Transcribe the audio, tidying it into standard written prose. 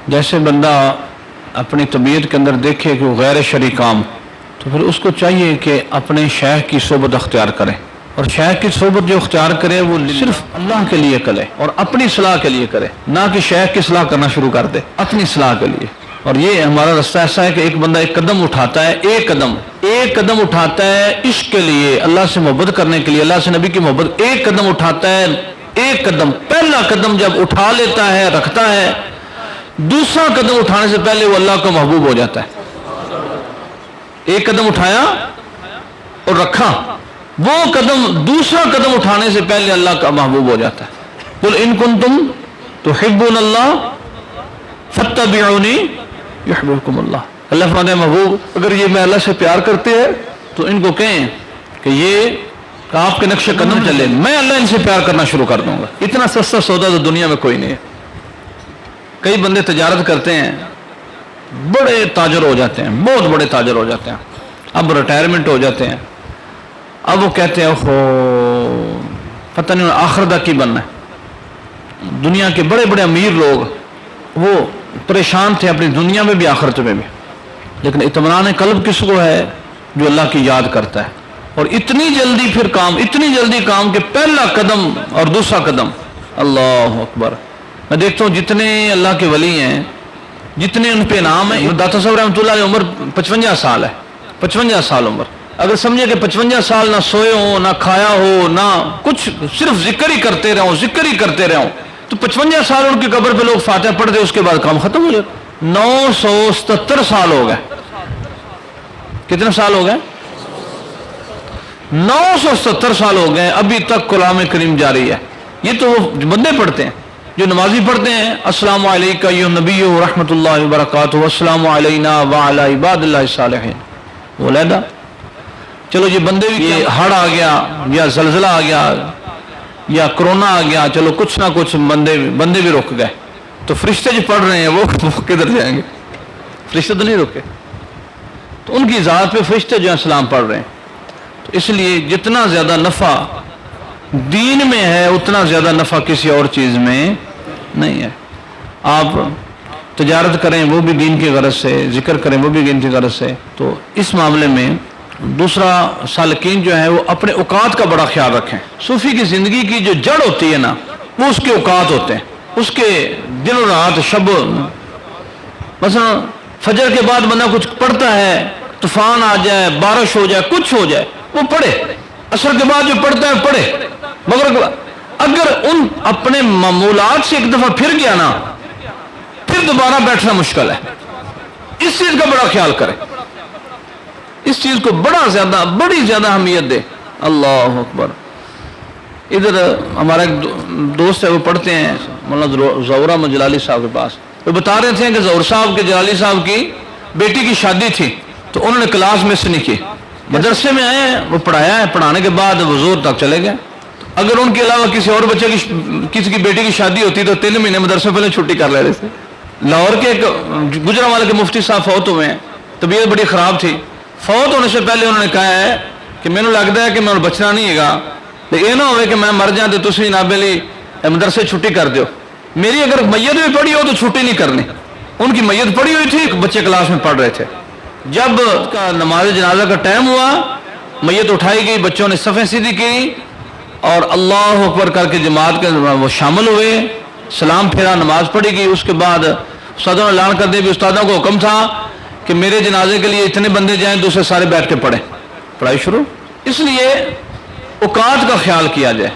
جیسے بندہ اپنی طبیعت کے اندر دیکھے کہ وہ غیر شرعی کام، تو پھر اس کو چاہیے کہ اپنے شیخ کی صحبت اختیار کرے، اور شیخ کی صحبت جو اختیار کرے وہ صرف اللہ کے لیے کرے اور اپنی اصلاح کے لیے کرے، نہ کہ شیخ کی اصلاح کرنا شروع کر دے، اپنی اصلاح کے لیے۔ اور یہ ہمارا رستہ ایسا ہے کہ ایک بندہ ایک قدم اٹھاتا ہے، ایک قدم اٹھاتا ہے عشق کے لیے، اللہ سے محبت کرنے کے لیے، اللہ سے نبی کی محبت، ایک قدم اٹھاتا ہے، ایک قدم، پہلا قدم جب اٹھا لیتا ہے، رکھتا ہے، دوسرا قدم اٹھانے سے پہلے وہ اللہ کا محبوب ہو جاتا ہے۔ ایک قدم اٹھایا اور رکھا، وہ قدم، دوسرا قدم اٹھانے سے پہلے اللہ کا محبوب ہو جاتا ہے۔ قل ان کنتم تحبون اللہ فاتبعونی یحببکم اللہ۔ اللہ فرماتا ہے محبوب اگر یہ میں اللہ سے پیار کرتے ہیں تو ان کو کہیں کہ یہ آپ کے نقش قدم چلے، میں اللہ ان سے پیار کرنا شروع کر دوں گا۔ اتنا سستا سودا تو دنیا میں کوئی نہیں ہے۔ کئی بندے تجارت کرتے ہیں، بڑے تاجر ہو جاتے ہیں، بہت بڑے تاجر ہو جاتے ہیں، اب ریٹائرمنٹ ہو جاتے ہیں، اب وہ کہتے ہیں اوہو پتہ نہیں آخرت کی بننا ہے۔ دنیا کے بڑے بڑے امیر لوگ وہ پریشان تھے اپنی دنیا میں بھی آخرت میں بھی، لیکن اطمینان قلب کس کو ہے؟ جو اللہ کی یاد کرتا ہے۔ اور اتنی جلدی پھر کام، اتنی جلدی کام کہ پہلا قدم اور دوسرا قدم، اللہ اکبر۔ میں دیکھتا ہوں جتنے اللہ کے ولی ہیں، جتنے ان پہ نام ہیں، داتا صاحب رحمۃ اللہ علیہ عمر 55 سال ہے، 55 سال عمر۔ اگر سمجھے کہ 55 سال نہ سوئے ہوں، نہ کھایا ہو، نہ کچھ، صرف ذکر ہی کرتے رہو، ذکر ہی کرتے رہو، تو 55 سال ان کی قبر پہ لوگ فاتحہ پڑھتے، اس کے بعد کام ختم ہو جاتا۔ 977 سال ہو گئے۔ کتنے سال ہو گئے؟ 970 سال ہو گئے، ابھی تک کلام کریم جاری ہے۔ یہ تو وہ بندے پڑھتے ہیں جو نمازی پڑھتے ہیں، السلام علیکہ ایھا النبی ورحمۃ اللہ وبرکاتہ والسلام علینا وعلی عباد اللہ الصالحین۔ وہ علیحدہ۔ چلو یہ بندے بھی، یہ ہڑ آ گیا یا زلزلہ آ گیا یا کرونا آ گیا، چلو کچھ نہ کچھ بندے بھی رک گئے، تو فرشتے جو پڑھ رہے ہیں وہ کدھر جائیں گے؟ فرشتے تو نہیں رکے، تو ان کی ذات پہ فرشتے جو ہیں سلام پڑھ رہے ہیں۔ تو اس لیے جتنا زیادہ نفع دین میں ہے اتنا زیادہ نفع کسی اور چیز میں نہیں ہے۔ آپ تجارت کریں وہ بھی دین کی غرض سے، ذکر کریں وہ بھی دین کی غرض سے۔ تو اس معاملے میں دوسرا، سالکین جو ہے وہ اپنے اوقات کا بڑا خیال رکھیں۔ صوفی کی زندگی کی جو جڑ ہوتی ہے نا، وہ اس کے اوقات ہوتے ہیں، اس کے دن و رات، شب، مثلا فجر کے بعد بندہ کچھ پڑھتا ہے، طوفان آ جائے، بارش ہو جائے، کچھ ہو جائے، وہ پڑھے۔ عصر کے بعد جو پڑھتا ہے پڑھے، مگر اگر ان اپنے معمولات سے ایک دفعہ پھر گیا نا، پھر دوبارہ بیٹھنا مشکل ہے۔ اس چیز کا بڑا خیال کرے، اس چیز کو بڑی زیادہ اہمیت دے۔ اللہ اکبر۔ ادھر ہمارا ایک دوست ہے، وہ پڑھتے ہیں مولانا ظہور احمد جلالی صاحب کے پاس، وہ بتا رہے تھے کہ ظہور صاحب کے جلالی صاحب کی بیٹی کی شادی تھی، تو انہوں نے کلاس مس نہیں کی، مدرسے میں آئے ہیں، وہ پڑھایا ہے، پڑھانے کے بعد وہ زور تک چلے گئے۔ اگر ان کے علاوہ کسی اور بچے کی، کسی کی بیٹی کی شادی ہوتی تو 3 مہینے مدرسے پہلے چھٹی کر لیتے تھے۔ لاہور کے ایک گجرانوالے کے مفتی صاحب فوت ہوئے ہیں، طبیعت بڑی خراب تھی۔ فوت ہونے سے پہلے انہوں نے کہا ہے کہ مینوں لگتا ہے کہ میں بچنا نہیں ہے، لیکن یہ نہ ہوئے کہ میں مر جاؤں تو تسی جناب علی مدرسے چھٹی کر دیو، میری اگر میت بھی پڑھی ہو تو چھٹی نہیں کرنی۔ ان کی میت پڑھی ہوئی تھی، بچے کلاس میں پڑھ رہے تھے، جب کا نماز جنازہ کا ٹائم ہوا، میت اٹھائی گئی، بچوں نے صفیں سیدھی کی اور اللہ اکبر کر کے جماعت کے وہ شامل ہوئے، سلام پھیرا، نماز پڑھی گئی۔ اس کے بعد استادوں نے اعلان کر دیا، بھی استادوں کو حکم تھا کہ میرے جنازے کے لیے اتنے بندے جائیں، دوسرے سارے بیٹھ کے پڑھیں، پڑھائی شروع۔ اس لیے اوقات کا خیال کیا جائے۔